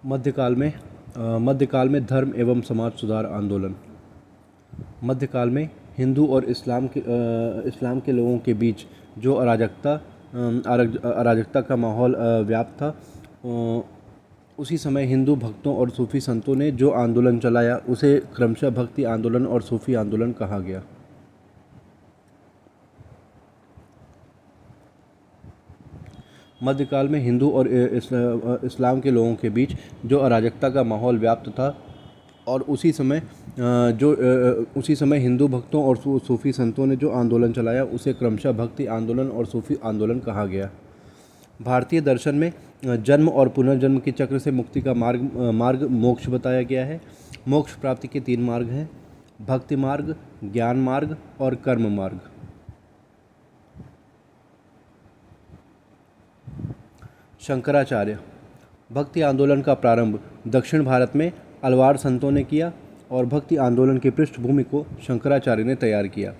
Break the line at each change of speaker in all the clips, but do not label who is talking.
मध्यकाल में धर्म एवं समाज सुधार आंदोलन। मध्यकाल में हिंदू और इस्लाम के लोगों के बीच जो अराजकता का माहौल व्याप्त था, उसी समय हिंदू भक्तों और सूफी संतों ने जो आंदोलन चलाया उसे क्रमशः भक्ति आंदोलन और सूफी आंदोलन कहा गया। मध्यकाल में हिंदू और इस्लाम के लोगों के बीच जो अराजकता का माहौल व्याप्त था और उसी समय हिंदू भक्तों और सूफी संतों ने जो आंदोलन चलाया उसे क्रमशः भक्ति आंदोलन और सूफी आंदोलन कहा गया। भारतीय दर्शन में जन्म और पुनर्जन्म के चक्र से मुक्ति का मार्ग मोक्ष बताया गया है। मोक्ष प्राप्ति के 3 मार्ग हैं: भक्ति मार्ग, ज्ञान मार्ग और कर्म मार्ग। शंकराचार्य। भक्ति आंदोलन का प्रारंभ दक्षिण भारत में अलवार संतों ने किया और भक्ति आंदोलन की पृष्ठभूमि को शंकराचार्य ने तैयार किया।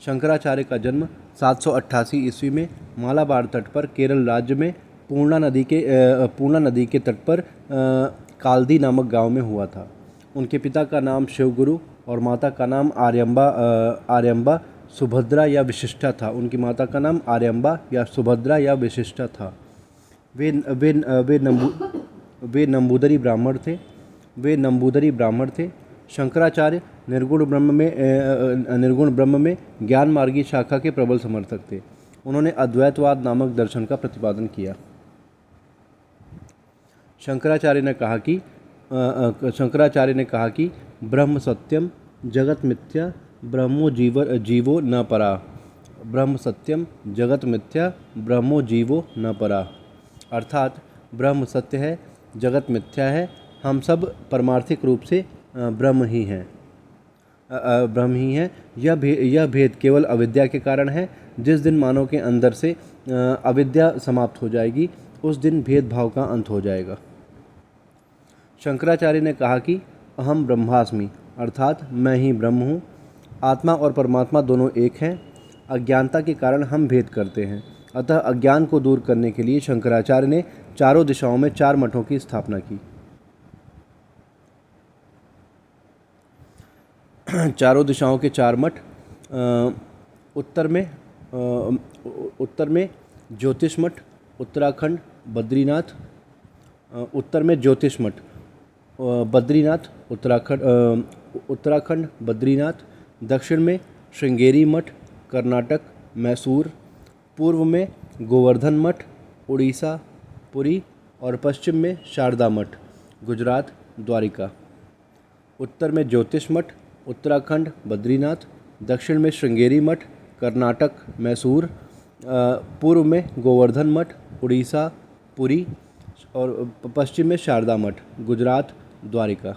शंकराचार्य का जन्म 788 ईस्वी में मालाबार तट पर केरल राज्य में पूर्णा नदी के तट पर काल्दी नामक गांव में हुआ था। उनके पिता का नाम शिवगुरु और माता का नाम आर्यम्बा सुभद्रा या विशिष्टा था। उनकी माता का नाम आर्यम्बा या सुभद्रा या विशिष्टा था। वे नंबूदरी ब्राह्मण थे। शंकराचार्य निर्गुण ब्रह्म में ज्ञान मार्गी शाखा के प्रबल समर्थक थे। उन्होंने अद्वैतवाद नामक दर्शन का प्रतिपादन किया। शंकराचार्य ने कहा कि ब्रह्म सत्यम जगत मिथ्या ब्रह्मो जीवो न परा। ब्रह्म सत्यम जगत मिथ्या ब्रह्मो जीवो न परा। अर्थात ब्रह्म सत्य है, जगत मिथ्या है, हम सब परमार्थिक रूप से ब्रह्म ही हैं। यह भेद केवल अविद्या के कारण है। जिस दिन मानव के अंदर से अविद्या समाप्त हो जाएगी उस दिन भेदभाव का अंत हो जाएगा। शंकराचार्य ने कहा कि अहम ब्रह्मास्मि अर्थात मैं ही ब्रह्म हूँ। आत्मा और परमात्मा दोनों एक हैं। अज्ञानता के कारण हम भेद करते हैं। अतः अज्ञान को दूर करने के लिए शंकराचार्य ने चारों दिशाओं में 4 मठों की स्थापना की। चारों दिशाओं के 4 मठ उत्तर में ज्योतिष मठ, उत्तराखंड बद्रीनाथ, उत्तराखंड बद्रीनाथ, दक्षिण में श्रृंगेरी मठ, कर्नाटक मैसूर, पूर्व में गोवर्धन मठ, उड़ीसा पुरी और पश्चिम में शारदा मठ, गुजरात द्वारिका। उत्तर में ज्योतिष मठ, उत्तराखंड बद्रीनाथ, दक्षिण में श्रृंगेरी मठ, कर्नाटक मैसूर, पूर्व में गोवर्धन मठ, उड़ीसा पुरी और पश्चिम में शारदा मठ, गुजरात द्वारिका।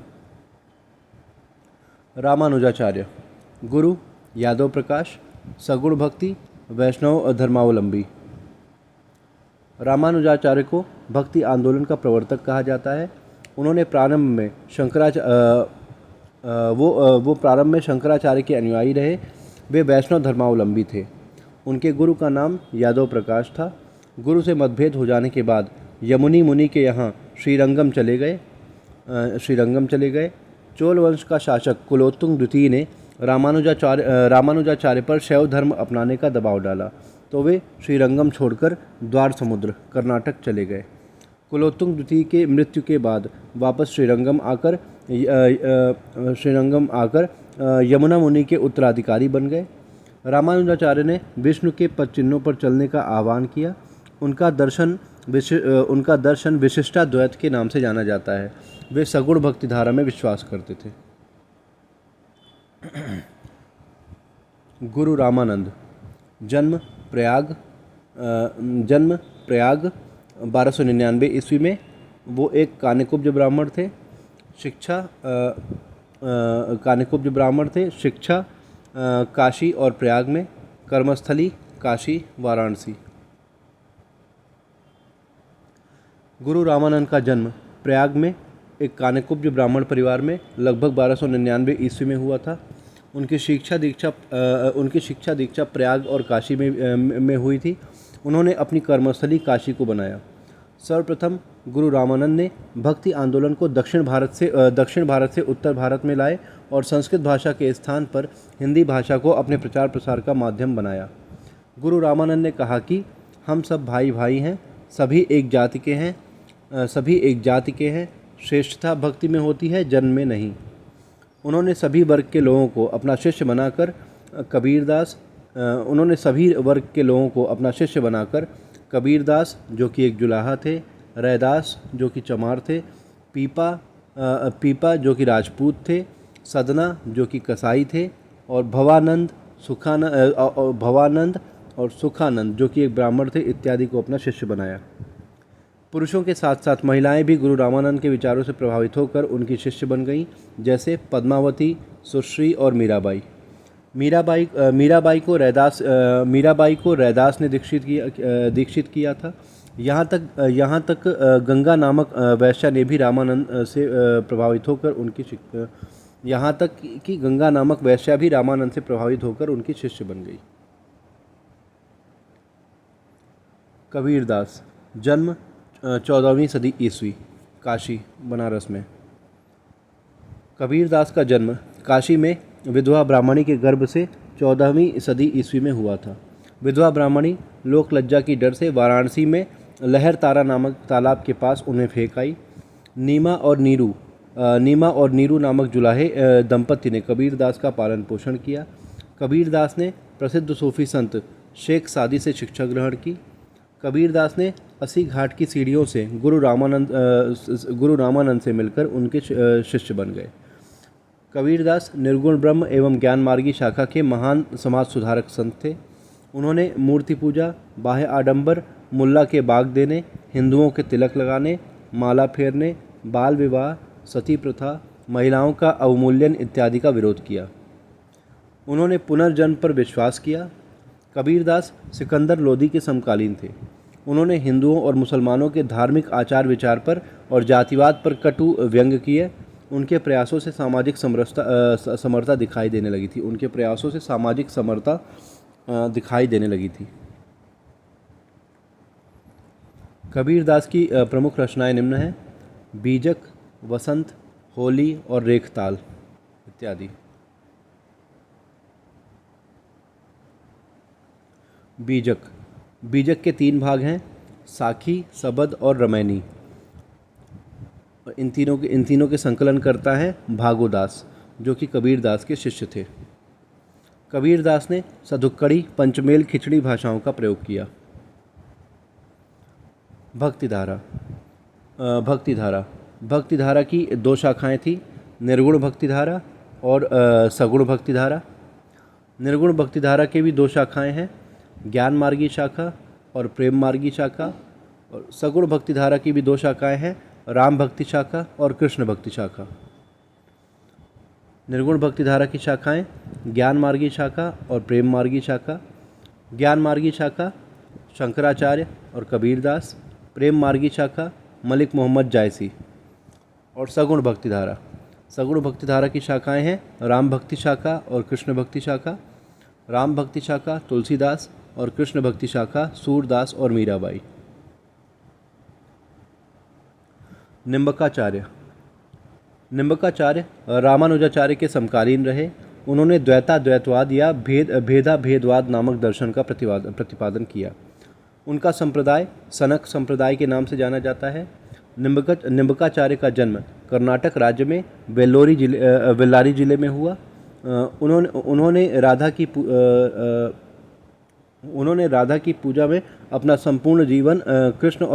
रामानुजाचार्य। गुरु यादव प्रकाश, सगुण भक्ति, वैष्णव धर्मावलंबी। रामानुजाचार्य को भक्ति आंदोलन का प्रवर्तक कहा जाता है। उन्होंने प्रारंभ में शंकराचार्य के अनुयायी रहे। वे वैष्णव धर्मावलंबी थे। उनके गुरु का नाम यादव प्रकाश था। गुरु से मतभेद हो जाने के बाद यमुनी मुनि के यहाँ श्रीरंगम चले गए। चोल वंश का शासक कुलोत्तुंग द्वितीय ने रामानुजाचार्य पर शैव धर्म अपनाने का दबाव डाला, तो वे श्रीरंगम छोड़कर द्वार समुद्र कर्नाटक चले गए। कुलोत्तुंग द्वितीय के मृत्यु के बाद वापस श्रीरंगम आकर यमुना मुनि के उत्तराधिकारी बन गए। रामानुजाचार्य ने विष्णु के पद चिन्हों पर चलने का आह्वान किया। उनका दर्शन विशिष्टाद्वैत के नाम से जाना जाता है। वे सगुण भक्ति धारा में विश्वास करते थे। गुरु रामानंद। जन्म प्रयाग 1299 ईस्वी में। वो एक कानिकुब्ज ब्राह्मण थे। शिक्षा काशी और प्रयाग में, कर्मस्थली काशी वाराणसी। गुरु रामानंद का जन्म प्रयाग में एक कानिकुब्ज ब्राह्मण परिवार में लगभग 1299 ईस्वी में हुआ था। उनकी शिक्षा दीक्षा प्रयाग और काशी में हुई थी। उन्होंने अपनी कर्मस्थली काशी को बनाया। सर्वप्रथम गुरु रामानंद ने भक्ति आंदोलन को दक्षिण भारत से उत्तर भारत में लाए और संस्कृत भाषा के स्थान पर हिंदी भाषा को अपने प्रचार प्रसार का माध्यम बनाया। गुरु रामानंद ने कहा कि हम सब भाई भाई हैं, सभी एक जाति के हैं, श्रेष्ठता भक्ति में होती है, जन्म में नहीं। उन्होंने सभी वर्ग के लोगों को अपना शिष्य बनाकर कबीरदास जो कि एक जुलाहा थे, रैदास जो कि चमार थे, पीपा जो कि राजपूत थे, सदना जो कि कसाई थे और भवानंद और सुखानंद जो कि एक ब्राह्मण थे इत्यादि को अपना शिष्य बनाया। पुरुषों के साथ साथ महिलाएं भी गुरु रामानंद के विचारों से प्रभावित होकर उनकी शिष्य बन गईं, जैसे पद्मावती, सुश्री और मीराबाई। मीराबाई को रैदास ने दीक्षित किया था। यहाँ तक गंगा नामक वैश्या ने भी रामानंद से प्रभावित होकर उनकी शिष्य बन गई। कबीरदास, जन्म 14वीं सदी ईस्वी, काशी बनारस में। कबीरदास का जन्म काशी में विधवा ब्राह्मणी के गर्भ से 14वीं सदी ईस्वी में हुआ था। विधवा ब्राह्मणी लोक लज्जा की डर से वाराणसी में लहर तारा नामक तालाब के पास उन्हें फेंक आई। नीमा और नीरू नामक जुलाहे दंपति ने कबीरदास का पालन पोषण किया। कबीरदास ने प्रसिद्ध सूफी संत शेख सादी से शिक्षा ग्रहण की। कबीरदास ने 80 घाट की सीढ़ियों से गुरु रामानंद से मिलकर उनके शिष्य बन गए। कबीरदास निर्गुण ब्रह्म एवं ज्ञान मार्गी शाखा के महान समाज सुधारक संत थे। उन्होंने मूर्ति पूजा, बाह्य आडंबर, मुल्ला के बाग देने, हिंदुओं के तिलक लगाने, माला फेरने, बाल विवाह, सती प्रथा, महिलाओं का अवमूल्यन इत्यादि का विरोध किया। उन्होंने पुनर्जन्म पर विश्वास किया। कबीरदास सिकंदर लोदी के समकालीन थे। उन्होंने हिंदुओं और मुसलमानों के धार्मिक आचार विचार पर और जातिवाद पर कटु व्यंग किए। उनके प्रयासों से सामाजिक समरता दिखाई देने लगी थी। कबीरदास की प्रमुख रचनाएं निम्न हैं: बीजक, वसंत, होली और रेखताल इत्यादि। बीजक के 3 भाग हैं: साखी, सबद और रमैनी। इन तीनों के संकलन करता है भागोदास, जो कि कबीरदास के शिष्य थे। कबीरदास ने सधुक्कड़ी, पंचमेल, खिचड़ी भाषाओं का प्रयोग किया। भक्तिधारा की 2 शाखाएं थी: निर्गुण भक्तिधारा और सगुण भक्तिधारा। निर्गुण भक्तिधारा के भी 2 शाखाएं हैं: ज्ञान मार्गी शाखा और प्रेम मार्गी शाखा। और सगुण भक्तिधारा की भी 2 शाखाएं हैं: राम भक्ति शाखा और कृष्ण भक्ति शाखा। निर्गुण भक्तिधारा की शाखाएं ज्ञान मार्गी शाखा और प्रेम मार्गी शाखा। ज्ञान मार्गी शाखा शंकराचार्य और कबीरदास, प्रेम मार्गी शाखा मलिक मोहम्मद जायसी। और सगुण भक्तिधारा की शाखाएं हैं राम भक्ति शाखा और कृष्ण भक्ति शाखा। राम भक्ति शाखा तुलसीदास और कृष्ण भक्ति शाखा सूरदास और मीराबाई। निम्बकाचार्य रामानुजाचार्य के समकालीन रहे। उन्होंने द्वैतवाद या भेदवाद नामक दर्शन का प्रतिपादन किया। उनका संप्रदाय सनक संप्रदाय के नाम से जाना जाता है। निम्बकाचार्य का जन्म कर्नाटक राज्य में बेल्लारी जिले में हुआ। उन्होंने राधा की पूजा में अपना संपूर्ण जीवन कृष्ण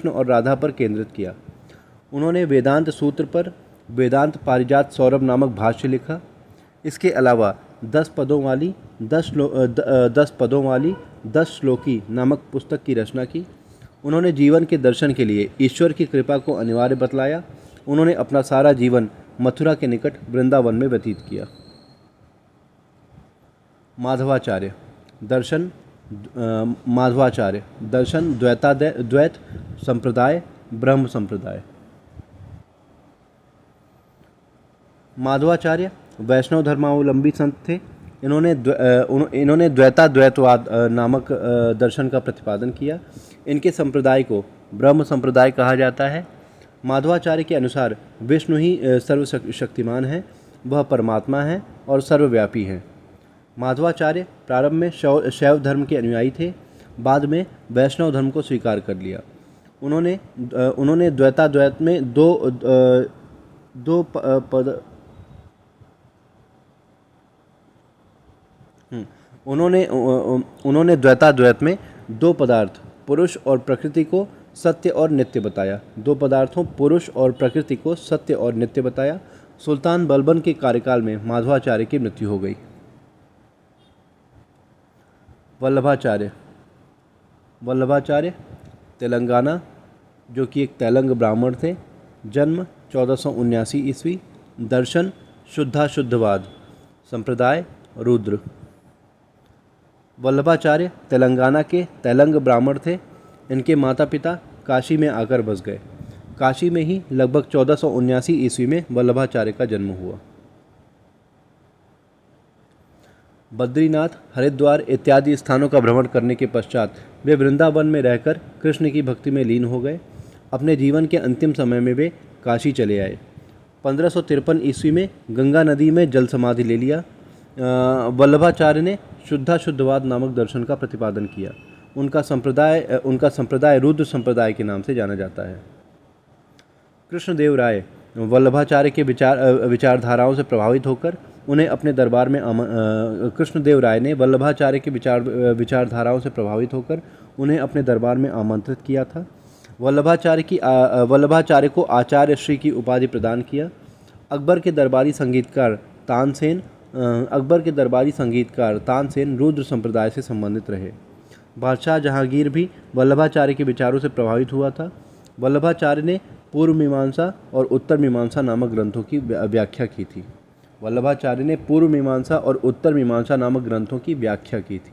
और राधा पर केंद्रित किया। उन्होंने वेदांत सूत्र पर वेदांत पारिजात सौरभ नामक भाष्य लिखा। इसके अलावा 10 पदों वाली 10 श्लोकी नामक पुस्तक की रचना की। उन्होंने जीवन के दर्शन के लिए ईश्वर की कृपा को अनिवार्य बतलाया। उन्होंने अपना सारा जीवन मथुरा के निकट वृंदावन में व्यतीत किया। माधवाचार्य दर्शन द्वैत संप्रदाय, ब्रह्म संप्रदाय। माधवाचार्य वैष्णव धर्मावलंबी संत थे। इन्होंने द्वैताद्वैतवाद नामक दर्शन का प्रतिपादन किया। इनके संप्रदाय को ब्रह्म संप्रदाय कहा जाता है। माधवाचार्य के अनुसार विष्णु ही सर्वशक्तिमान है, वह परमात्मा है और सर्वव्यापी है। माधवाचार्य प्रारंभ में शैव धर्म के अनुयायी थे, बाद में वैष्णव धर्म को स्वीकार कर लिया। उन्होंने द्वैताद्वैत में उन्होंने द्वैताद्वैत में दो पदार्थ पुरुष और प्रकृति को सत्य और नित्य बताया। दो पदार्थों पुरुष और प्रकृति को सत्य और नित्य बताया। सुल्तान बलबन के कार्यकाल में माधवाचार्य की मृत्यु हो गई। वल्लभाचार्य तेलंगाना, जो कि एक तेलंग ब्राह्मण थे। जन्म 1479 ईस्वी। दर्शन शुद्धाशुद्धवाद। संप्रदाय रुद्र। वल्लभाचार्य तेलंगाना के तेलंग ब्राह्मण थे। इनके माता पिता काशी में आकर बस गए। काशी में ही लगभग 1479 ईस्वी में वल्लभाचार्य का जन्म हुआ। बद्रीनाथ, हरिद्वार इत्यादि स्थानों का भ्रमण करने के पश्चात वे वृंदावन में रहकर कृष्ण की भक्ति में लीन हो गए। अपने जीवन के अंतिम समय में वे काशी चले आए। 1553 ईस्वी में गंगा नदी में जल समाधि ले लिया। वल्लभाचार्य ने शुद्धाशुद्धवाद नामक दर्शन का प्रतिपादन किया। उनका संप्रदाय रुद्र संप्रदाय के नाम से जाना जाता है। कृष्णदेव राय वल्लभाचार्य के विचारधाराओं से प्रभावित होकर उन्हें अपने दरबार में कृष्णदेव राय ने वल्लभाचार्य के विचारधाराओं से प्रभावित होकर उन्हें अपने दरबार में आमंत्रित किया था। वल्लभाचार्य को आचार्य श्री की उपाधि प्रदान किया। अकबर के दरबारी संगीतकार तानसेन रुद्र संप्रदाय से संबंधित रहे। बादशाह जहांगीर भी वल्लभाचार्य के विचारों से प्रभावित हुआ था। वल्लभाचार्य ने पूर्व मीमांसा और उत्तर मीमांसा नामक ग्रंथों की व्याख्या की थी।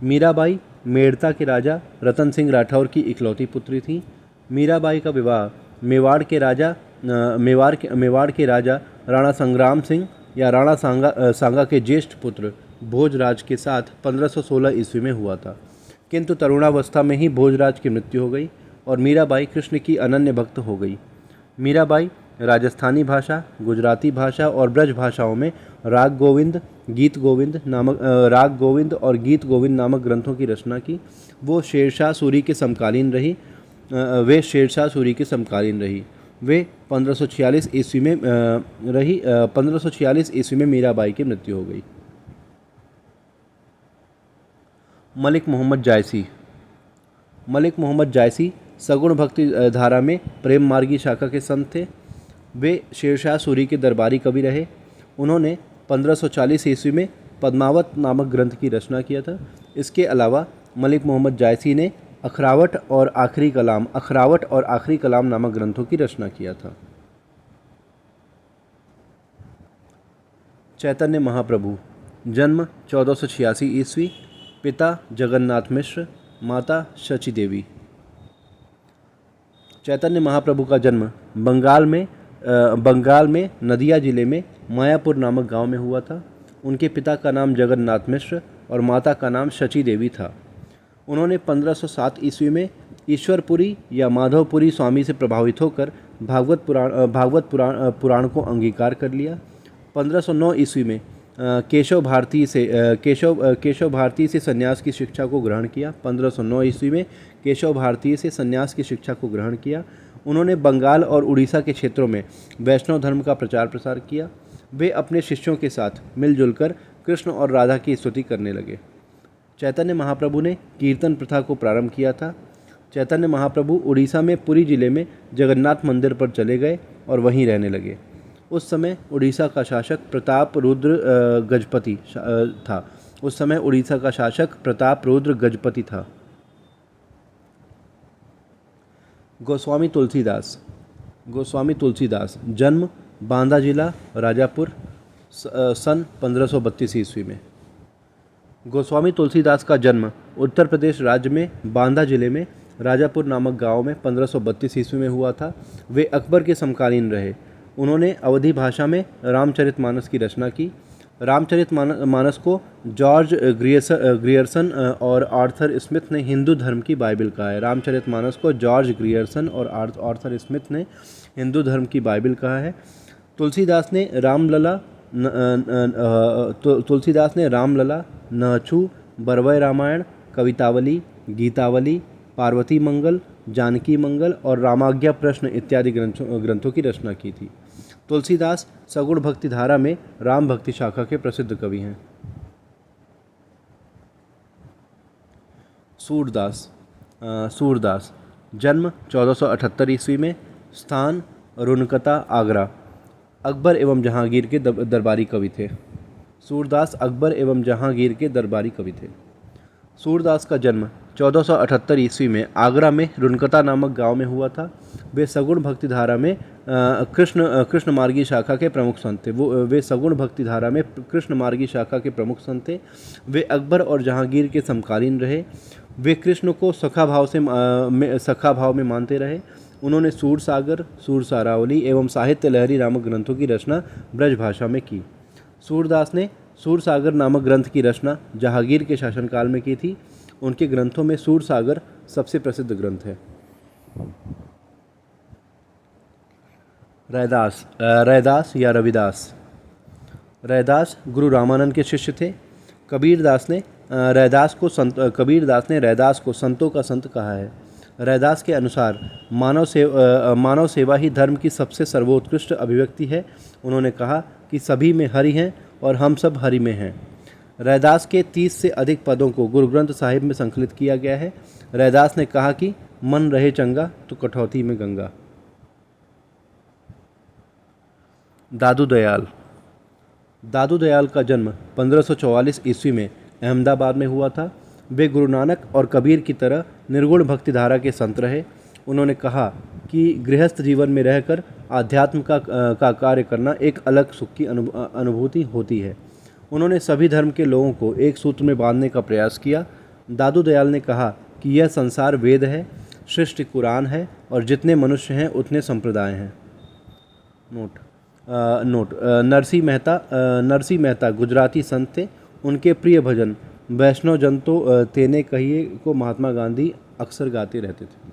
मीराबाई मेड़ता के राजा रतन सिंह राठौर की इकलौती पुत्री थी। मीराबाई का विवाह मेवाड़ के राजा राणा संग्राम सिंह या राणा सांगा के ज्येष्ठ पुत्र भोजराज के साथ 1516 ईस्वी में हुआ था, किंतु तरुणावस्था में ही भोजराज की मृत्यु हो गई और मीराबाई कृष्ण की अनन्य भक्त हो गई। मीराबाई राजस्थानी भाषा, गुजराती भाषा और ब्रज भाषाओं में राग गोविंद और गीत गोविंद नामक ग्रंथों की रचना की। वो शेरशाह सूरी के समकालीन रही। वे 1546 ईस्वी में मीराबाई की मृत्यु हो गई। मलिक मोहम्मद जायसी सगुण भक्ति धारा में प्रेम मार्गी शाखा के संत थे। वे शेरशाह सूरी के दरबारी कवि रहे। उन्होंने 1540 ईस्वी में पद्मावत नामक ग्रंथ की रचना किया था। इसके अलावा मलिक मोहम्मद जायसी ने अखरावट और आखिरी कलाम नामक ग्रंथों की रचना किया था। चैतन्य महाप्रभु, जन्म 1486 ईस्वी। पिता जगन्नाथ मिश्र, माता शची देवी। चैतन्य महाप्रभु का जन्म बंगाल में नदिया जिले में मायापुर नामक गांव में हुआ था। उनके पिता का नाम जगन्नाथ मिश्र और माता का नाम शची देवी था। उन्होंने 1507 ईस्वी में ईश्वरपुरी या माधवपुरी स्वामी से प्रभावित होकर भागवत पुराण को अंगीकार कर लिया। 1509 ईस्वी में केशव भारती से सन्यास की शिक्षा को ग्रहण किया। 1509 ईस्वी में केशव भारती से सन्यास की शिक्षा को ग्रहण किया। उन्होंने बंगाल और उड़ीसा के क्षेत्रों में वैष्णव धर्म का प्रचार प्रसार किया। वे अपने शिष्यों के साथ मिलजुल कर कृष्ण और राधा की स्तुति करने लगे। चैतन्य महाप्रभु ने कीर्तन प्रथा को प्रारंभ किया था। चैतन्य महाप्रभु उड़ीसा में पुरी जिले में जगन्नाथ मंदिर पर चले गए और वहीं रहने लगे। उस समय उड़ीसा का शासक प्रताप रुद्र गजपति था। गोस्वामी तुलसीदास, जन्म बांदा जिला राजापुर, सन 1532 ईस्वी में। गोस्वामी तुलसीदास का जन्म उत्तर प्रदेश राज्य में बांदा जिले में राजापुर नामक गांव में 1532 ईस्वी में हुआ था। वे अकबर के समकालीन रहे। उन्होंने अवधी भाषा में रामचरितमानस की रचना की। रामचरितमानस को जॉर्ज ग्रियर्सन और आर्थर स्मिथ ने हिंदू धर्म की बाइबल कहा है। रामचरितमानस को जॉर्ज ग्रियर्सन और आर्थर स्मिथ ने हिंदू धर्म की बाइबल कहा है। तुलसीदास ने रामलला, नहछु, बरवय रामायण, कवितावली, गीतावली, पार्वती मंगल, जानकी मंगल और रामाज्ञा प्रश्न इत्यादि ग्रंथों की रचना की थी। तुलसीदास सगुण भक्ति धारा में राम भक्ति शाखा के प्रसिद्ध कवि हैं। सूरदास जन्म 1478 ईस्वी में, स्थान रुनकता, आगरा। अकबर एवं जहांगीर के दरबारी कवि थे। सूरदास अकबर एवं जहांगीर के दरबारी कवि थे। सूरदास का जन्म 1478 ईस्वी में आगरा में रुनकता नामक गांव में हुआ था। वे सगुण भक्ति धारा में कृष्ण मार्गी शाखा के प्रमुख संत थे। वे सगुण भक्ति धारा में कृष्ण मार्गी शाखा के प्रमुख संत थे। वे अकबर और जहांगीर के समकालीन रहे। वे कृष्ण को सखा भाव में मानते रहे। उन्होंने सूरसागर, सूरसारावली एवं साहित्य लहरी नामक ग्रंथों की रचना ब्रज भाषा में की। सूरदास ने सूरसागर नामक ग्रंथ की रचना जहांगीर के शासनकाल में की थी। उनके ग्रंथों में सूरसागर सबसे प्रसिद्ध ग्रंथ है। रैदास या रविदास। रैदास गुरु रामानंद के शिष्य थे। कबीरदास ने रैदास को संतों का संत कहा है। रैदास के अनुसार मानव सेवा ही धर्म की सबसे सर्वोत्कृष्ट अभिव्यक्ति है। उन्होंने कहा कि सभी में हरि हैं और हम सब हरि में हैं। रैदास के 30 से अधिक पदों को गुरु ग्रंथ साहिब में संकलित किया गया है। रैदास ने कहा कि मन रहे चंगा तो कठौती में गंगा। दादू दयाल का जन्म 1544 ईस्वी में अहमदाबाद में हुआ था। वे गुरु नानक और कबीर की तरह निर्गुण भक्ति धारा के संत रहे। उन्होंने कहा कि गृहस्थ जीवन में रहकर आध्यात्म का कार्य करना एक अलग सुख की अनुभूति होती है। उन्होंने सभी धर्म के लोगों को एक सूत्र में बांधने का प्रयास किया। दादू दयाल ने कहा कि यह संसार वेद है, सृष्टि कुरान है और जितने मनुष्य हैं उतने संप्रदाय हैं। नरसिंह मेहता गुजराती संत थे। उनके प्रिय भजन वैष्णव जन तो तेने कहिए को महात्मा गांधी अक्सर गाते रहते थे।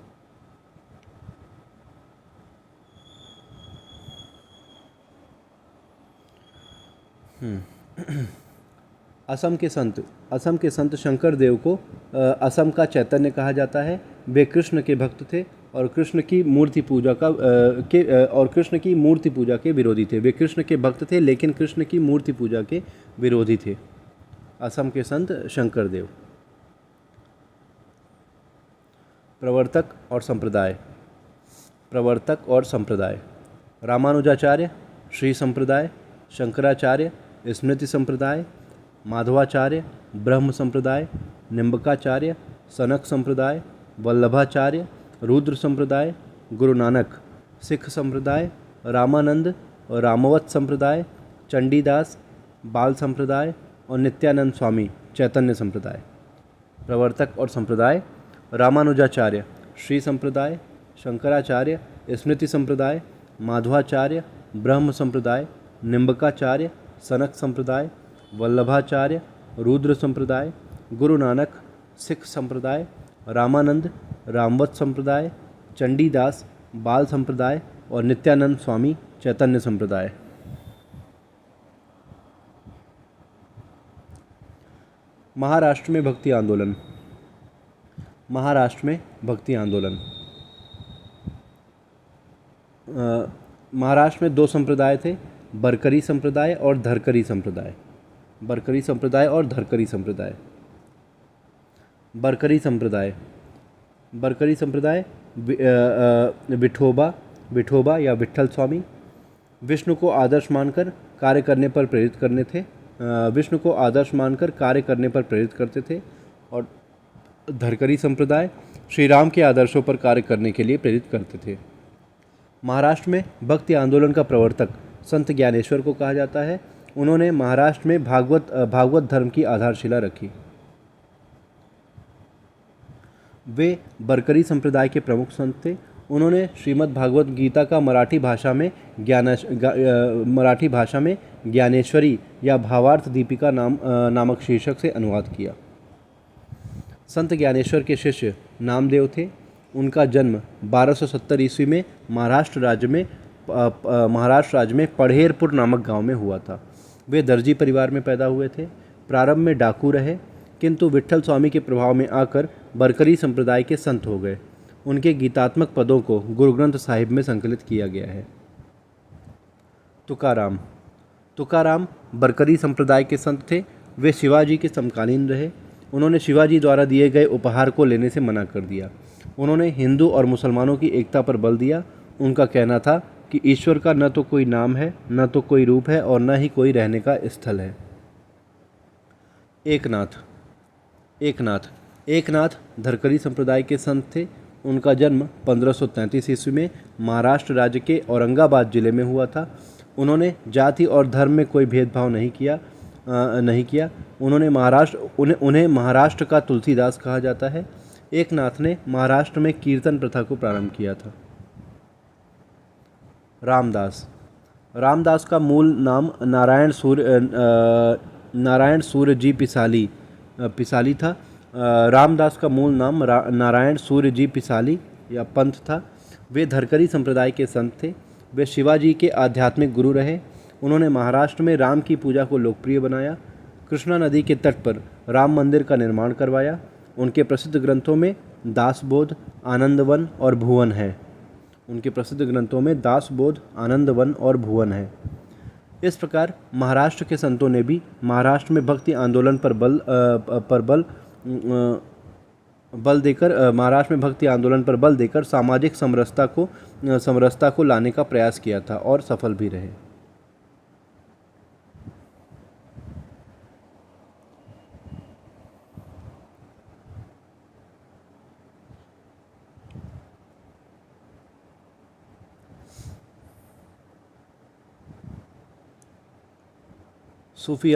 असम के संत शंकर देव को असम का चैतन्य कहा जाता है। वे कृष्ण के भक्त थे और कृष्ण की मूर्ति पूजा के विरोधी थे। वे कृष्ण के भक्त थे लेकिन कृष्ण की मूर्ति पूजा के विरोधी थे। असम के संत शंकर देव। प्रवर्तक और संप्रदाय। रामानुजाचार्य, श्री संप्रदाय, शंकराचार्य, स्मृति संप्रदाय, माधवाचार्य, ब्रह्म संप्रदाय, निम्बकाचार्य, सनक संप्रदाय, वल्लभाचार्य, रुद्र संप्रदाय, गुरु नानक, सिख संप्रदाय, रामानंद और रामवत संप्रदाय, चंडीदास, बाल संप्रदाय और नित्यानंद स्वामी चैतन्य संप्रदाय। प्रवर्तक और संप्रदाय। रामानुजाचार्य, श्री संप्रदाय, शंकराचार्य, स्मृति संप्रदाय, माधवाचार्य, ब्रह्म संप्रदाय, निम्बकाचार्य, सनक संप्रदाय, वल्लभाचार्य, रुद्र संप्रदाय, गुरु नानक, सिख संप्रदाय, रामानंद, रामवत संप्रदाय, चंडीदास, बाल संप्रदाय और नित्यानंद स्वामी चैतन्य संप्रदाय। महाराष्ट्र में भक्ति आंदोलन। महाराष्ट्र में दो संप्रदाय थे, बरकरी संप्रदाय और धरकरी संप्रदाय। बरकरी संप्रदाय विठोबा या विट्ठल स्वामी विष्णु को आदर्श मानकर कार्य करने पर प्रेरित करते थे और धरकरी संप्रदाय श्री राम के आदर्शों पर कार्य करने के लिए प्रेरित करते थे। महाराष्ट्र में भक्ति आंदोलन का प्रवर्तक संत ज्ञानेश्वर को कहा जाता है। उन्होंने महाराष्ट्र में भागवत धर्म की आधारशिला रखी। वे बरकरी संप्रदाय के प्रमुख संत थे। उन्होंने श्रीमद् भागवत गीता का मराठी भाषा में ज्ञानेश्वरी या भावार्थ दीपिका नामक शीर्षक से अनुवाद किया। संत ज्ञानेश्वर के शिष्य नामदेव थे। उनका जन्म 1270 ईस्वी में महाराष्ट्र राज्य में पढ़ेरपुर नामक गांव में हुआ था। वे दर्जी परिवार में पैदा हुए थे। प्रारंभ में डाकू रहे, किंतु विट्ठल स्वामी के प्रभाव में आकर बरकरी संप्रदाय के संत हो गए। उनके गीतात्मक पदों को गुरु ग्रंथ साहिब में संकलित किया गया है। तुकाराम बरकरी संप्रदाय के संत थे। वे शिवाजी के समकालीन रहे। उन्होंने शिवाजी द्वारा दिए गए उपहार को लेने से मना कर दिया। उन्होंने हिंदू और मुसलमानों की एकता पर बल दिया। उनका कहना था कि ईश्वर का न तो कोई नाम है, न तो कोई रूप है और न ही कोई रहने का स्थल है। एकनाथ धरकरी संप्रदाय के संत थे। उनका जन्म 1533 ईस्वी में महाराष्ट्र राज्य के औरंगाबाद जिले में हुआ था। उन्होंने जाति और धर्म में कोई भेदभाव नहीं किया। उन्हें महाराष्ट्र का तुलसीदास कहा जाता है। एकनाथ ने महाराष्ट्र में कीर्तन प्रथा को प्रारंभ किया था। रामदास का मूल नाम नारायण सूर्य जी पिसाली था। रामदास का मूल नाम नारायण सूर्य जी पिसाली या पंथ था। वे धरकरी संप्रदाय के संत थे। वे शिवाजी के आध्यात्मिक गुरु रहे। उन्होंने महाराष्ट्र में राम की पूजा को लोकप्रिय बनाया। कृष्णा नदी के तट पर राम मंदिर का निर्माण करवाया। उनके प्रसिद्ध ग्रंथों में दासबोध, आनंदवन और भुवन है। इस प्रकार महाराष्ट्र के संतों ने भी महाराष्ट्र में भक्ति आंदोलन पर बल देकर सामाजिक समरसता को लाने का प्रयास किया था और सफल भी रहे। सूफी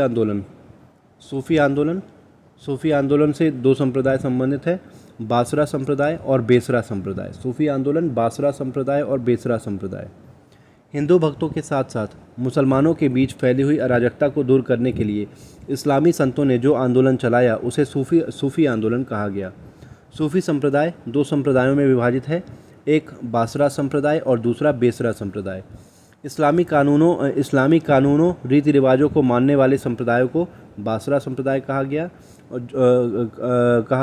आंदोलन से दो संप्रदाय संबंधित है, बासरा संप्रदाय और बेसरा संप्रदाय। सूफी आंदोलन, बासरा संप्रदाय और बेसरा संप्रदाय। हिंदू भक्तों के साथ साथ मुसलमानों के बीच फैली हुई अराजकता को दूर करने के लिए इस्लामी संतों ने जो आंदोलन चलाया उसे सूफी आंदोलन कहा गया। सूफी संप्रदाय दो संप्रदायों में विभाजित है, एक बासरा संप्रदाय और दूसरा बेसरा संप्रदाय। इस्लामी कानूनों रीति रिवाजों को मानने वाले संप्रदायों को बासरा संप्रदाय कहा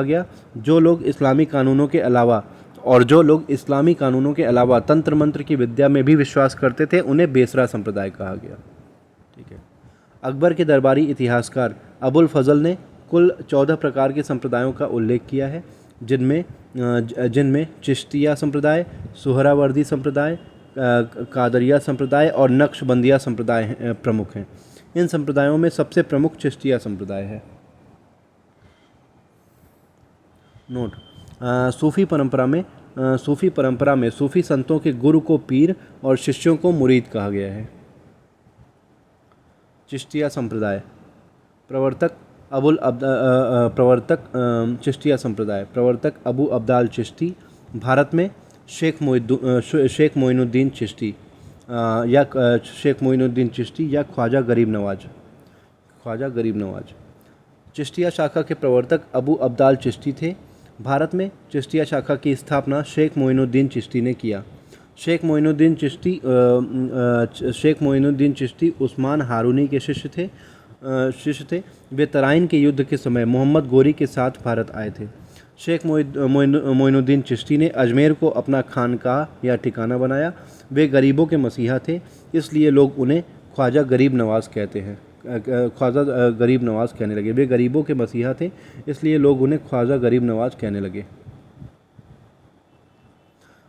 गया। जो लोग इस्लामी कानूनों के अलावा तंत्र मंत्र की विद्या में भी विश्वास करते थे उन्हें बेसरा संप्रदाय कहा गया। ठीक है। अकबर के दरबारी इतिहासकार अबुल फजल ने कुल 14 प्रकार के संप्रदायों का उल्लेख किया है, जिनमें चिश्तिया संप्रदाय, सुहरावर्दी संप्रदाय, कादरिया संप्रदाय और नक्शबंदिया संप्रदाय प्रमुख हैं। इन संप्रदायों में सबसे प्रमुख चिश्तिया संप्रदाय है। नोट: सूफी परंपरा में सूफी संतों के गुरु को पीर और शिष्यों को मुरीद कहा गया है। चिश्तिया संप्रदाय प्रवर्तक चिश्तिया संप्रदाय प्रवर्तक अबू अब्दाल चिश्ती। भारत में शेख मोइनुद्दीन चिश्ती या ख्वाजा गरीब नवाज। चिश्तिया शाखा के प्रवर्तक अबू अब्दाल चिश्ती थे। भारत में चिश्तिया शाखा की स्थापना शेख मोइनुद्दीन चिश्ती ने किया। शेख मोइनुद्दीन चिश्ती उस्मान हारूनी के शिष्य थे। वे तराइन के युद्ध के समय मोहम्मद गोरी के साथ भारत आए थे। शेख मोइनुद्दीन चिश्ती ने अजमेर को अपना खानकाह या ठिकाना बनाया। वे गरीबों के मसीहा थे, इसलिए लोग उन्हें ख्वाजा गरीब नवाज कहने लगे। वे गरीबों के मसीहा थे, इसलिए लोग उन्हें ख्वाजा गरीब नवाज कहने लगे।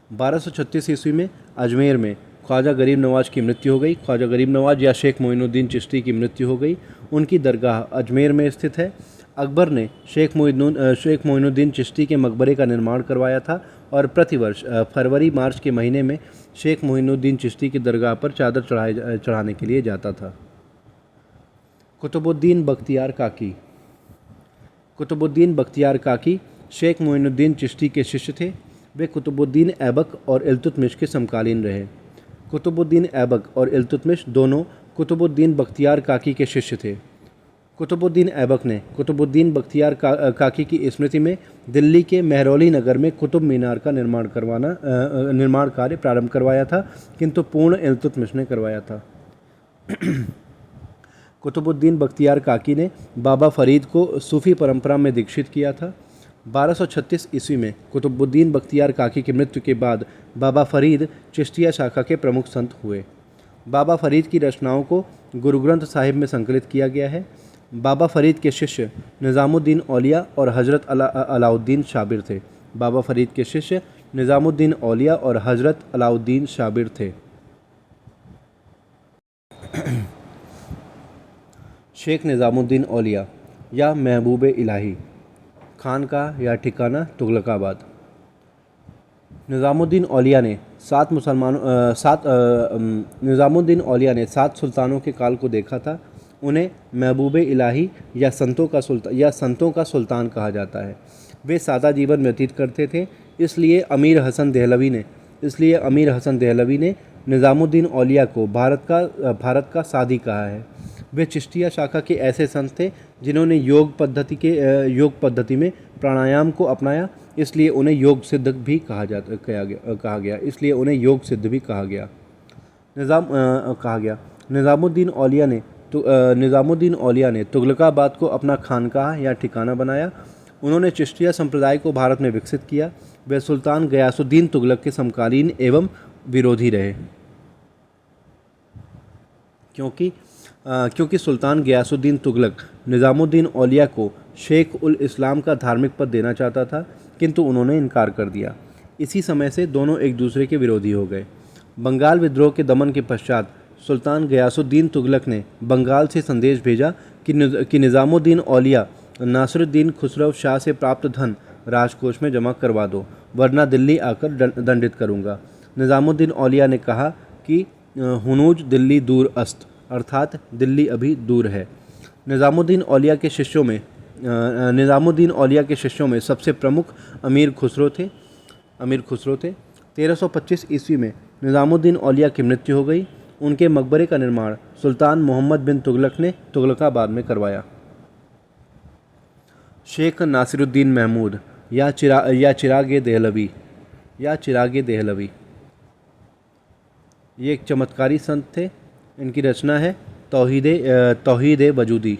1236 ईस्वी में अजमेर में ख्वाजा गरीब नवाज की मृत्यु हो गई। ख्वाजा गरीब नवाज या शेख मोइनुद्दीन चिश्ती की मृत्यु हो गई। उनकी दरगाह अजमेर में स्थित है। अकबर ने शेख मोइनुद्दीन चिश्ती के मकबरे का निर्माण करवाया था और प्रतिवर्ष फरवरी मार्च के महीने में शेख मोइनुद्दीन चिश्ती की दरगाह पर चादर चढ़ाने के लिए जाता था। कुतुबुद्दीन बख्तियार काकी शेख मोइनुद्दीन चिश्ती के शिष्य थे। वे कुतुबुद्दीन ऐबक और इल्तुतमिश के समकालीन रहे। कुतुबुद्दीन ऐबक और इल्तुतमिश दोनों कुतुबुद्दीन बख्तियार काकी के शिष्य थे। कुतुबुद्दीन ऐबक ने कुतुबुद्दीन बख्तियार काकी की स्मृति में दिल्ली के मेहरौली नगर में कुतुब मीनार का निर्माण कार्य प्रारंभ करवाया था, किंतु पूर्ण इल्तुतमिश ने करवाया था। कुतुबुद्दीन बख्तियार काकी ने बाबा फरीद को सूफ़ी परंपरा में दीक्षित किया था। 1236 ईस्वी में कुतुबुद्दीन बख्तियार काकी की मृत्यु के बाद बाबा फरीद चिश्तिया शाखा के प्रमुख संत हुए। बाबा फरीद की रचनाओं को गुरु ग्रंथ साहिब में संकलित किया गया है। बाबा फरीद के शिष्य निज़ामुद्दीन औलिया और हज़रत अलाउद्दीन शाबिर थे। बाबा फरीद के शिष्य निज़ामुद्दीन औलिया और हज़रत अलाउद्दीन शाबिर थे। शेख निज़ामुद्दीन औलिया या महबूब इलाही, खानकाह या ठिकाना तुगलकाबाद। निज़ामुद्दीन औलिया ने सात सुल्तानों के काल को देखा था। उन्हें महबूब इलाही या संतों का सुल्तान कहा जाता है। वे सादा जीवन व्यतीत करते थे, इसलिए अमीर हसन देहलवी ने निज़ामुद्दीन औलिया को भारत का सादी कहा है। वे चिश्तिया शाखा के ऐसे संत थे जिन्होंने योग पद्धति में प्राणायाम को अपनाया, इसलिए उन्हें योग सिद्ध भी कहा गया। निज़ामुद्दीन औलिया ने तुगलकाबाद को अपना खानकाह या ठिकाना बनाया। उन्होंने चिश्तिया संप्रदाय को भारत में विकसित किया। वे सुल्तान गयासुद्दीन तुगलक के समकालीन एवं विरोधी रहे, क्योंकि सुल्तान गयासुद्दीन तुगलक निज़ामुद्दीन औलिया को शेख उल इस्लाम का धार्मिक पद देना चाहता था, किंतु उन्होंने इनकार कर दिया। इसी समय से दोनों एक दूसरे के विरोधी हो गए। बंगाल विद्रोह के दमन के पश्चात सुल्तान गयासुद्दीन तुगलक ने बंगाल से संदेश भेजा कि निज़ामुद्दीन औलिया नासिरुद्दीन खुसरो शाह से प्राप्त धन राजकोष में जमा करवा दो, वरना दिल्ली आकर दंडित करूँगा। निज़ामुद्दीन औलिया ने कहा कि हुनूज दिल्ली दूर अस्त, अर्थात दिल्ली अभी दूर है। निज़ामुद्दीन औलिया के शिष्यों में सबसे प्रमुख अमीर खुसरो थे। 1325 ईस्वी में निज़ामुद्दीन औलिया की मृत्यु हो गई। उनके मकबरे का निर्माण सुल्तान मोहम्मद बिन तुगलक ने तुगलकाबाद में करवाया। शेख नासिरुद्दीन महमूद या चिरागे देहलवी ये एक चमत्कारी संत थे। इनकी रचना है तौहीद वजूदी।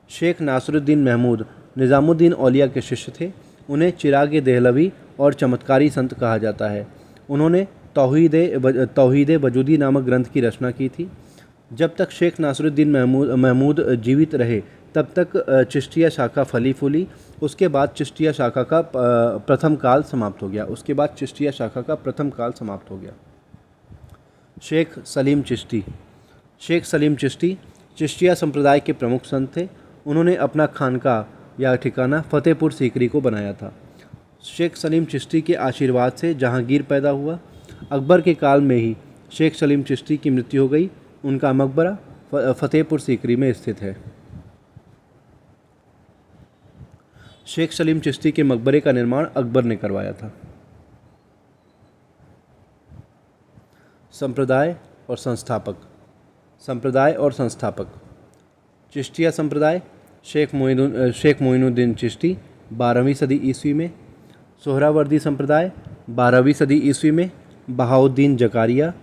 शेख नासिरुद्दीन महमूद निज़ामुद्दीन औलिया के शिष्य थे। उन्हें चिरागे देहलवी और चमत्कारी संत कहा जाता है। उन्होंने तौहीद वजूदी नामक ग्रंथ की रचना की थी। जब तक शेख नासिरुद्दीन महमूद जीवित रहे तब तक चिश्तिया शाखा फली फूली। उसके बाद चिश्तिया शाखा का प्रथम काल समाप्त हो गया। शेख सलीम चिश्ती चिश्तिया संप्रदाय के प्रमुख संत थे। उन्होंने अपना खानकाह या ठिकाना फतेहपुर सीकरी को बनाया था। शेख सलीम चिश्ती के आशीर्वाद से जहांगीर पैदा हुआ। अकबर के काल में ही शेख सलीम चिश्ती की मृत्यु हो गई। उनका मकबरा फतेहपुर सीकरी में स्थित है। शेख सलीम चिश्ती के मकबरे का निर्माण अकबर ने करवाया था। संप्रदाय और संस्थापक। चिश्तिया संप्रदाय शेख मोइनुद्दीन चिश्ती 12वीं सदी ईस्वी में। सोहरावर्दी संप्रदाय 12वीं सदी ईस्वी में बहाउद्दीन जकारिया।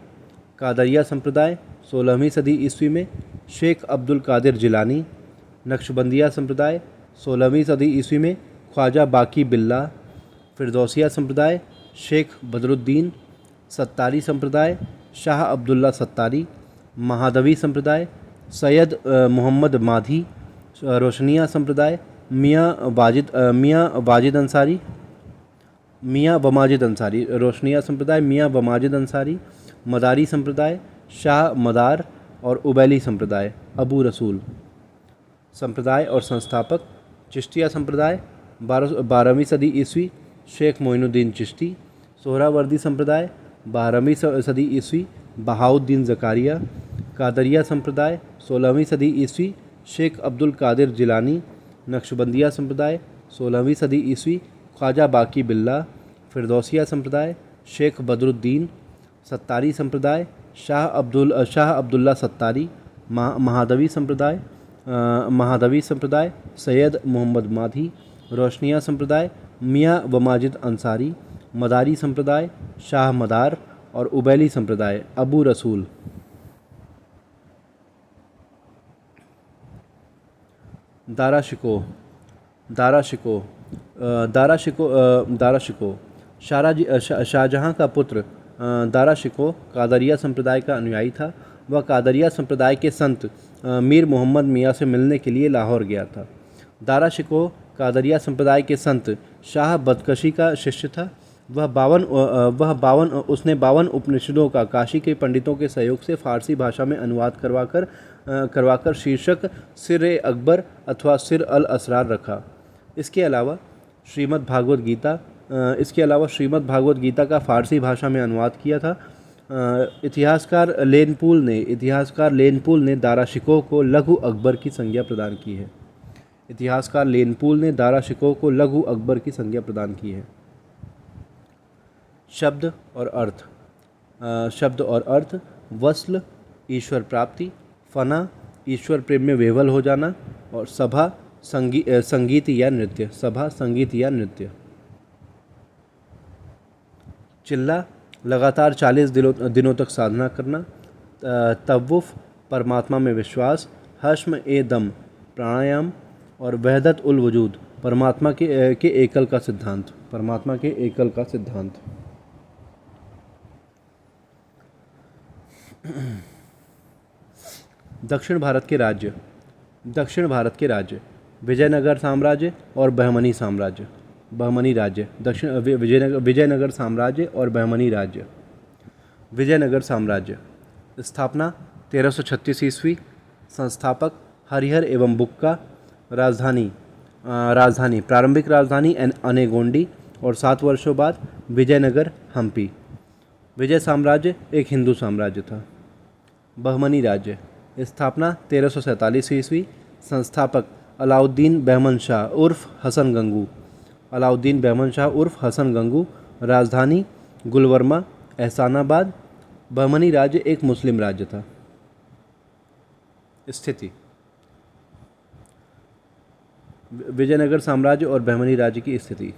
कादरिया संप्रदाय 16वीं सदी ईस्वी में शेख अब्दुल कादिर जिलानी। नक्शबंदिया संप्रदाय 16वीं सदी ईस्वी में ख्वाजा बाकी बिल्ला। फिरदौसिया संप्रदाय शेख बदरुद्दीन। सत्तारी संप्रदाय शाह अब्दुल्ला सत्तारी। महादवी संप्रदाय सैयद मोहम्मद माधी। रोशनिया संप्रदाय मियाँ वाजिद अंसारी। रोशनिया संप्रदाय मियाँ बमाजिद अंसारी। मदारी संप्रदाय शाह मदार और उबैली संप्रदाय अबू रसूल। संप्रदाय और संस्थापक। चिश्तिया संप्रदाय 12वीं सदी ईस्वी शेख मोइनुद्दीन चिश्ती। सोहरावर्दी संप्रदाय 12वीं सदी ईस्वी बहाउद्दीन जकारिया। कादरिया संप्रदाय 16वीं सदी ईस्वी शेख अब्दुल कादिर जिलानी। नक्शबंदिया संप्रदाय 16वीं सदी ईस्वी ख्वाजा बाकी बिल्ला, फिरदौसिया संप्रदाय, शेख बदरुद्दीन, सत्तारी संप्रदाय, शाह अब्दुल्ला सत्तारी, महादवी संप्रदाय, सैयद मोहम्मद माधी, रोशनिया संप्रदाय, मियाँ व माजिद अंसारी, मदारी संप्रदाय, शाह मदार और उबैली संप्रदाय, अबू रसूल। दारा शिकोह शाहजहाँ का पुत्र दारा शिकोह कादरिया संप्रदाय का अनुयायी था। वह कादरिया संप्रदाय के संत मीर मोहम्मद मियाँ से मिलने के लिए लाहौर गया था। दारा शिकोह कादरिया संप्रदाय के संत शाह बदकशी का शिष्य था। उसने 52 उपनिषदों का काशी के पंडितों के सहयोग से फारसी भाषा में अनुवाद करवाकर शीर्षक सिर अकबर अथवा सिर अल असरार रखा। इसके अलावा श्रीमद् भागवत गीता का फारसी भाषा में अनुवाद किया था। इतिहासकार लेनपुल ने दारा शिकोह को लघु अकबर की संज्ञा प्रदान की है। शब्द और अर्थ वस्ल ईश्वर प्राप्ति, फना ईश्वर प्रेम में विह्वल हो जाना और सभा संगीत या नृत्य। चिल्ला लगातार 40 दिनों तक साधना करना। तवुफ़ परमात्मा में विश्वास, हश्म ए दम प्राणायाम और वहदत उल वजूद परमात्मा के एकल का सिद्धांत। दक्षिण भारत के राज्य विजयनगर साम्राज्य और बहमनी राज्य। विजयनगर साम्राज्य और बहमनी राज्य। विजयनगर साम्राज्य स्थापना 1336 ईस्वी। संस्थापक हरिहर एवं बुक्का। राजधानी प्रारंभिक राजधानी अनेगोंडी और 7 वर्षों बाद विजयनगर हम्पी। विजय साम्राज्य एक हिंदू साम्राज्य था। बहमनी राज्य स्थापना 1347 ईस्वी। संस्थापक अलाउद्दीन बहमन शाह उर्फ हसन गंगू। राजधानी गुलवर्मा एहसानाबाद। बहमनी राज्य एक मुस्लिम राज्य था। स्थिति विजयनगर साम्राज्य और बहमनी राज्य की स्थिति।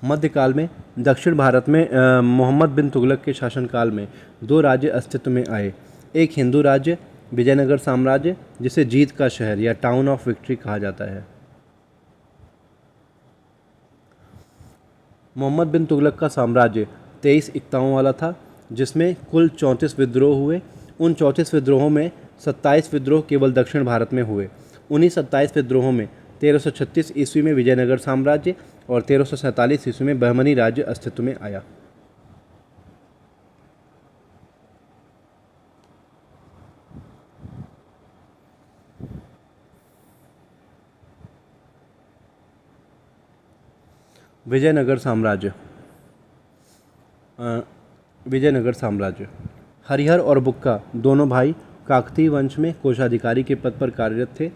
मध्यकाल में दक्षिण भारत में मोहम्मद बिन तुगलक के शासनकाल में 2 राज्य अस्तित्व में आए। एक हिंदू राज्य विजयनगर साम्राज्य, जिसे जीत का शहर या टाउन ऑफ विक्ट्री कहा जाता है। मोहम्मद बिन तुगलक का साम्राज्य 23 इक्ताओं वाला था, जिसमें कुल 34 विद्रोह हुए। उन 34 विद्रोहों में 27 विद्रोह केवल दक्षिण भारत में हुए। उन्हीं 27 विद्रोहों में 1336 ईस्वी में विजयनगर साम्राज्य और 1347 ईस्वी में बहमनी राज्य अस्तित्व में आया। विजयनगर साम्राज्य हरिहर और बुक्का दोनों भाई काकतीय वंश में कोषाधिकारी के पद पर कार्यरत थे।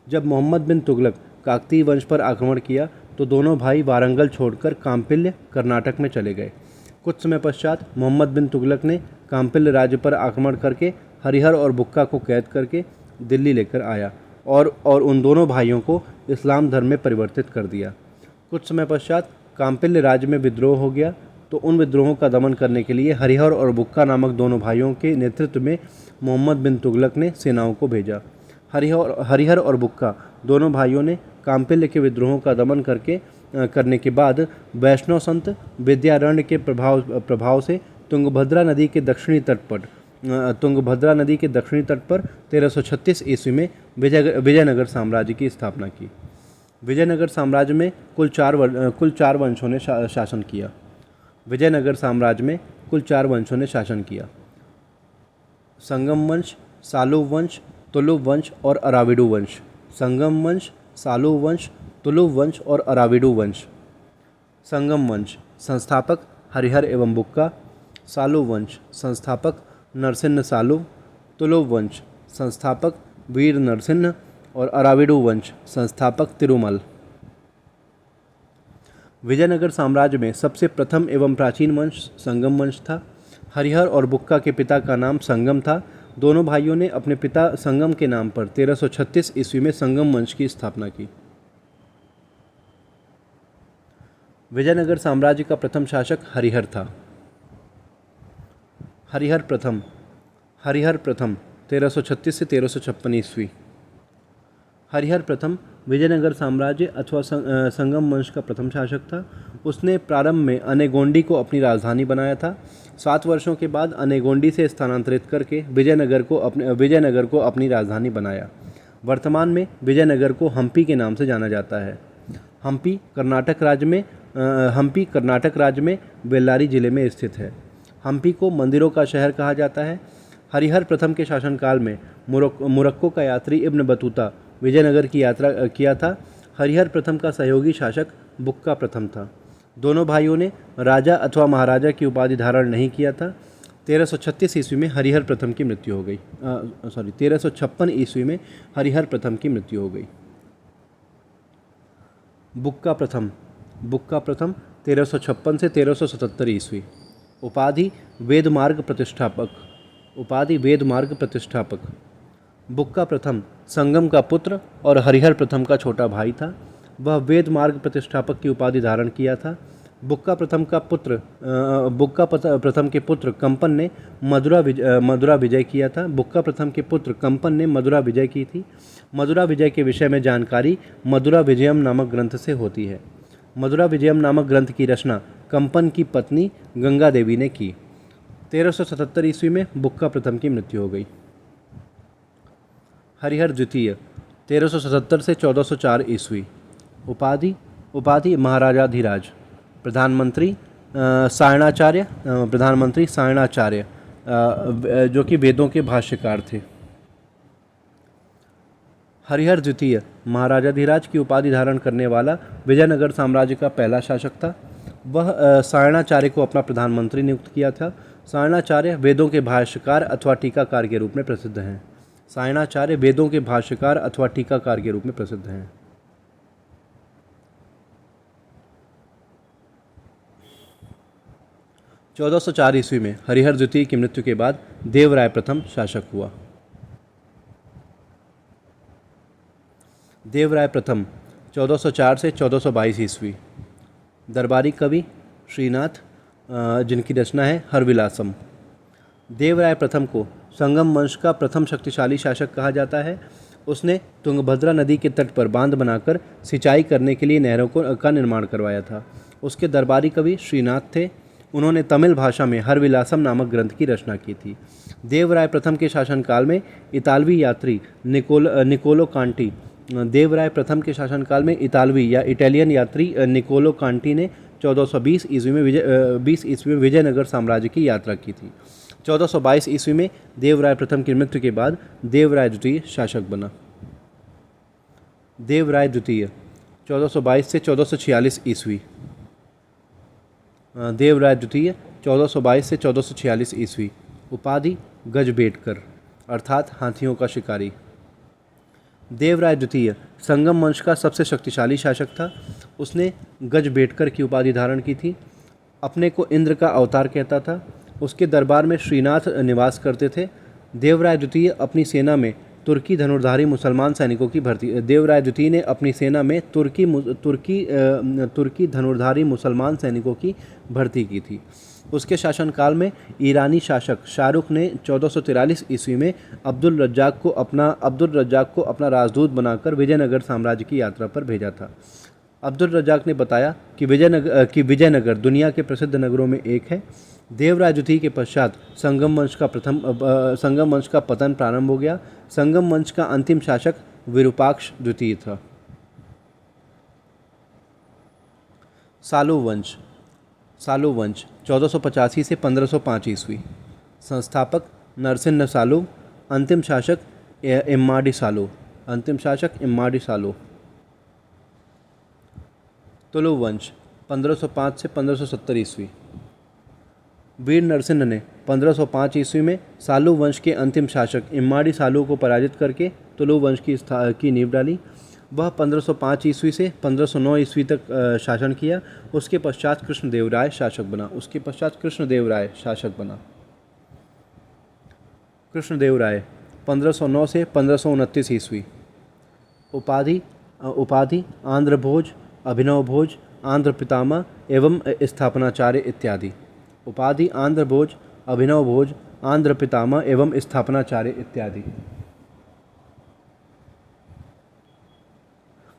जब मोहम्मद बिन तुगलक काकतीय वंश पर आक्रमण किया तो दोनों भाई वारंगल छोड़कर काम्पिल्य कर्नाटक में चले गए। कुछ समय पश्चात मोहम्मद बिन तुगलक ने काम्पिल्य राज्य पर आक्रमण करके हरिहर और बुक्का को कैद करके दिल्ली लेकर आया और उन दोनों भाइयों को इस्लाम धर्म में परिवर्तित कर दिया। कुछ समय पश्चात काम्पिल्य राज्य में विद्रोह हो गया, तो उन विद्रोहों का दमन करने के लिए हरिहर और बुक्का नामक दोनों भाइयों के नेतृत्व में मोहम्मद बिन तुगलक ने सेनाओं को भेजा। हरिहर और बुक्का दोनों भाइयों ने काम्पिल्य के विद्रोहों का दमन करने के बाद वैष्णव संत विद्यारण्य के प्रभाव से तुंगभद्रा नदी के दक्षिणी तट पर 1336 ईस्वी में विजयनगर साम्राज्य की स्थापना की। विजयनगर साम्राज्य में कुल चार वंशों ने शासन किया। विजयनगर साम्राज्य में कुल 4 वंशों ने शासन किया। संगम वंश, सालुव वंश, तुलुव वंश और अराविडु वंश। संगम वंश, सालुव वंश, तुलुव वंश और अराविडु वंश। संगम वंश संस्थापक हरिहर एवं बुक्का। सालुव वंश संस्थापक नरसिंह सालुव। तुलुव वंश संस्थापक वीर नरसिंह और अराविडु वंश संस्थापक तिरुमल। विजयनगर साम्राज्य में सबसे प्रथम एवं प्राचीन वंश संगम वंश था। हरिहर और बुक्का के पिता का नाम संगम था। दोनों भाइयों ने अपने पिता संगम के नाम पर 1336 ईस्वी में संगम वंश की स्थापना की। विजयनगर साम्राज्य का प्रथम शासक हरिहर था। हरिहर प्रथम 1336 से 1356 ईस्वी। हरिहर प्रथम विजयनगर साम्राज्य अथवा संगम वंश का प्रथम शासक था। उसने प्रारंभ में अनेगोंडी को अपनी राजधानी बनाया था। 7 वर्षों के बाद अनेगोंडी से स्थानांतरित करके विजयनगर को अपनी राजधानी बनाया। वर्तमान में विजयनगर को हम्पी के नाम से जाना जाता है। हम्पी कर्नाटक राज्य में बेल्लारी जिले में स्थित है। हम्पी को मंदिरों का शहर कहा जाता है। हरिहर प्रथम के शासनकाल में मोरक्को का यात्री इब्न बतूता विजयनगर की यात्रा किया था। हरिहर प्रथम का सहयोगी शासक बुक्का प्रथम था। दोनों भाइयों ने राजा अथवा महाराजा की उपाधि धारण नहीं किया था। 1336 ईस्वी में हरिहर प्रथम की मृत्यु हो गई। 1356 ईस्वी में हरिहर प्रथम की मृत्यु हो गई। बुक्का प्रथम 1356 से 1377 ईस्वी। उपाधि वेदमार्ग प्रतिष्ठापक। बुक्का प्रथम संगम का पुत्र और हरिहर प्रथम का छोटा भाई था। वह वेद मार्ग प्रतिष्ठापक की उपाधि धारण किया था। बुक्का प्रथम के पुत्र कंपन ने मदुरा विजय किया था। बुक्का प्रथम के पुत्र कंपन ने मदुरा विजय की थी। मदुरा विजय के विषय में जानकारी मदुरा विजयम नामक ग्रंथ से होती है। मदुरा विजयम नामक ग्रंथ की रचना कंपन की पत्नी गंगा देवी ने की। 1377 ईस्वी में बुक्का प्रथम की मृत्यु हो गई। हरिहर द्वितीय 1377 से 1404 ईस्वी। उपाधि महाराजाधिराज। प्रधानमंत्री सायणाचार्य जो कि वेदों के भाष्यकार थे। हरिहर द्वितीय महाराजाधिराज की उपाधि धारण करने वाला विजयनगर साम्राज्य का पहला शासक था। वह सायणाचार्य को अपना प्रधानमंत्री नियुक्त किया था। सायणाचार्य वेदों के भाष्यकार अथवा टीकाकार के रूप में प्रसिद्ध हैं। 1404 ईस्वी में हरिहर द्वितीय की मृत्यु के बाद देवराय प्रथम शासक हुआ। देवराय प्रथम 1404 से 1422 ईस्वी। दरबारी कवि श्रीनाथ, जिनकी रचना है हरविलासम। देवराय प्रथम को संगम वंश का प्रथम शक्तिशाली शासक कहा जाता है। उसने तुंगभद्रा नदी के तट पर बांध बनाकर सिंचाई करने के लिए नहरों का निर्माण करवाया था। उसके दरबारी कवि श्रीनाथ थे। उन्होंने तमिल भाषा में हरविलासम नामक ग्रंथ की रचना की थी। देवराय प्रथम के शासनकाल में इतालवी यात्री निकोलो कांटी इटालियन यात्री निकोलो कांटी ने 1420 ईस्वी में विजयनगर साम्राज्य की यात्रा की थी। 1422 ईस्वी में देवराय प्रथम की मृत्यु के बाद देवराय द्वितीय शासक बना। देवराय द्वितीय 1422 से 1446 ईस्वी। देवराय द्वितीय 1422 से 1446 ईस्वी। उपाधि गजबेटकर अर्थात हाथियों का शिकारी। देवराय द्वितीय संगम वंश का सबसे शक्तिशाली शासक था। उसने गजबेटकर की उपाधि धारण की थी। अपने को इंद्र का अवतार कहता था। उसके दरबार में श्रीनाथ निवास करते थे। देवराय द्वितीय अपनी सेना में तुर्की धनुर्धारी मुसलमान सैनिकों की भर्ती देवराय द्वितीय ने अपनी सेना में तुर्की धनुर्धारी मुसलमान सैनिकों की भर्ती की थी। उसके शासनकाल में ईरानी शासक शाहरुख ने 1443 ईस्वी में अब्दुल रज्जाक को अपना राजदूत बनाकर विजयनगर साम्राज्य की यात्रा पर भेजा था। अब्दुल रज्जाक ने बताया कि विजयनगर दुनिया के प्रसिद्ध नगरों में एक है। देवराय द्वितीय के पश्चात संगम वंश का पतन प्रारंभ हो गया। संगम वंश का अंतिम शासक विरूपाक्ष द्वितीय था। सालू वंश। सालू वंश 1485 से 1505 ईस्वी। संस्थापक नरसिंह सालू। अंतिम शासक इम्माडी सालू। अंतिम शासक इम्माडी सालू। तुलु वंश 1505 से 1570 ईस्वी। वीर नरसिंह ने 1505 ईस्वी में सालू वंश के अंतिम शासक इम्माडी सालू को पराजित करके तुलु वंश की नींव डाली। वह 1505 ईस्वी से 1509 ईस्वी तक शासन किया। उसके पश्चात कृष्णदेवराय शासक बना। कृष्णदेवराय 1509 से 1529 ईस्वी। उपाधि आंध्र भोज, अभिनव भोज, आंध्र पितामह एवं स्थापनाचार्य इत्यादि। उपाधि आंध्र भोज, अभिनव भोज, आंध्र पितामह एवं स्थापनाचार्य इत्यादि।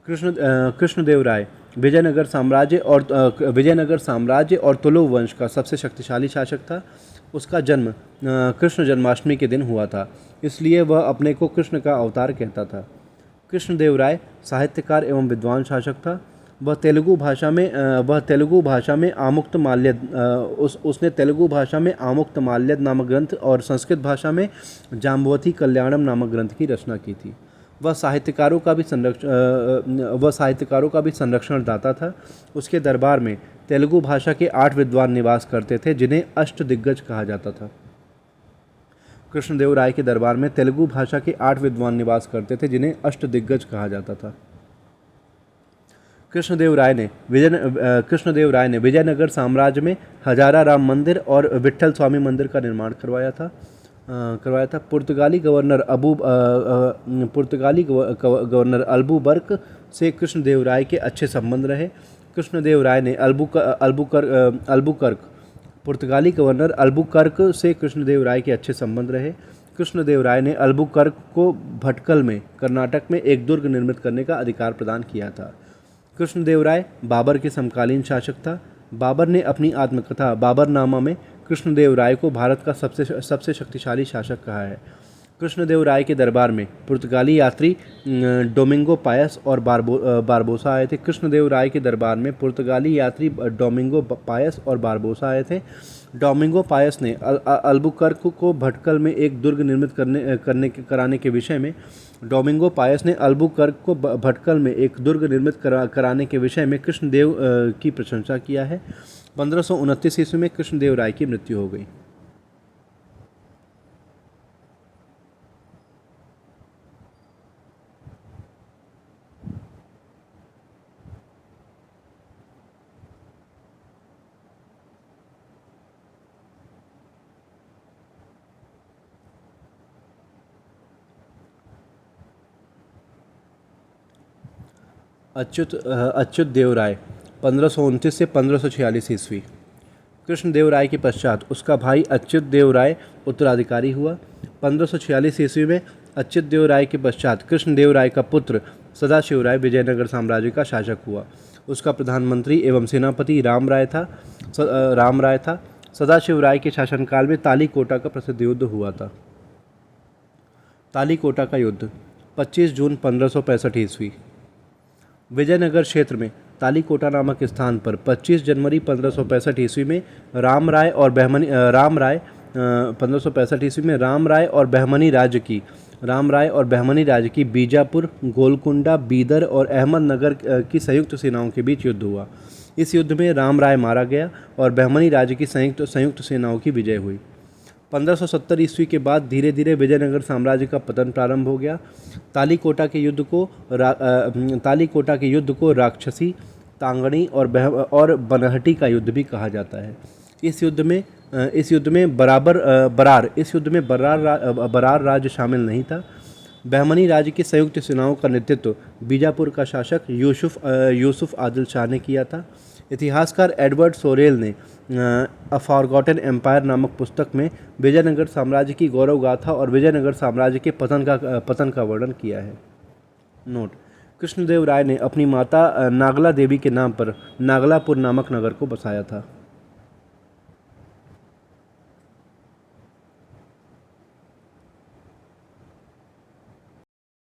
कृष्णदेवराय विजयनगर साम्राज्य और तुलु वंश का सबसे शक्तिशाली शासक था। उसका जन्म कृष्ण जन्माष्टमी के दिन हुआ था, इसलिए वह अपने को कृष्ण का अवतार कहता था। कृष्णदेवराय साहित्यकार एवं विद्वान शासक था। वह तेलुगु भाषा में उसने तेलुगु भाषा में आमुक्तमाल्यद नामक ग्रंथ और संस्कृत भाषा में जाम्बवती कल्याणम नामक ग्रंथ की रचना की थी। वह साहित्यकारों का भी संरक्षण दाता था। उसके दरबार में तेलुगु भाषा के 8 विद्वान निवास करते थे, जिन्हें अष्टदिग्गज कहा जाता था। कृष्णदेवराय के दरबार में तेलुगु भाषा के 8 विद्वान निवास करते थे, जिन्हें अष्टदिग्गज कहा जाता था। कृष्णदेवराय ने विजयनगर साम्राज्य में हजारा राम मंदिर और विट्ठल स्वामी मंदिर का निर्माण करवाया था। पुर्तगाली गवर्नर अल्बुकर्क से कृष्णदेवराय के अच्छे संबंध रहे। कृष्णदेवराय ने पुर्तगाली गवर्नर अल्बुकर्क से कृष्णदेवराय के अच्छे संबंध रहे। कृष्णदेवराय ने अल्बुकर्क को भटकल में कर्नाटक में एक दुर्ग निर्मित करने का अधिकार प्रदान किया था। कृष्णदेवराय बाबर के समकालीन शासक था। बाबर ने अपनी आत्मकथा बाबरनामा में कृष्णदेवराय को भारत का सबसे शक्तिशाली शासक कहा है। कृष्णदेवराय के दरबार में पुर्तगाली यात्री डोमिंगो पायस और बारबोसा आए थे। कृष्णदेवराय के दरबार में पुर्तगाली यात्री डोमिंगो पायस और बारबोसा आए थे। डोमिंगो पायस ने अल्बुकर्क को भटकल में एक दुर्ग निर्मित कराने के विषय में कृष्णदेव की प्रशंसा किया है। 1529 ईस्वी में कृष्णदेवराय की मृत्यु हो गई। अच्युत देवराय 1529 से 1546 ईस्वी। कृष्णदेवराय के पश्चात उसका भाई अच्युत देवराय उत्तराधिकारी हुआ। 1546 ईस्वी में अच्युत देवराय के पश्चात कृष्णदेवराय का पुत्र सदाशिवराय विजयनगर साम्राज्य का शासक हुआ। उसका प्रधानमंत्री एवं सेनापति राम राय था। सदाशिवराय के शासनकाल में तालीकोटा का प्रसिद्ध युद्ध हुआ था। तालीकोटा का युद्ध 25 जून 1565 ईस्वी। विजयनगर क्षेत्र में तालीकोटा नामक स्थान पर 25 जनवरी 1565 ईस्वी में राम राय और बहमनी राज्य की बीजापुर, गोलकुंडा, बीदर और अहमदनगर की संयुक्त सेनाओं के बीच युद्ध हुआ। इस युद्ध में राम राय मारा गया और बहमनी राज्य की संयुक्त सेनाओं की विजय हुई। 1570 ईस्वी के बाद धीरे धीरे विजयनगर साम्राज्य का पतन प्रारंभ हो गया। तालीकोटा के युद्ध को राक्षसी, तांगणी और बनहटी का युद्ध भी कहा जाता है। इस युद्ध में बरार राज्य शामिल नहीं था। बहमनी राज्य की संयुक्त सेनाओं का नेतृत्व बीजापुर का शासक यूसुफ आदिल शाह ने किया था। इतिहासकार एडवर्ड सोरेल ने अ फॉरगॉटन एम्पायर नामक पुस्तक में विजयनगर साम्राज्य की गौरव गाथा और विजयनगर साम्राज्य के पतन का वर्णन किया है। नोट: कृष्णदेव राय ने अपनी माता नागला देवी के नाम पर नागलापुर नामक नगर को बसाया था।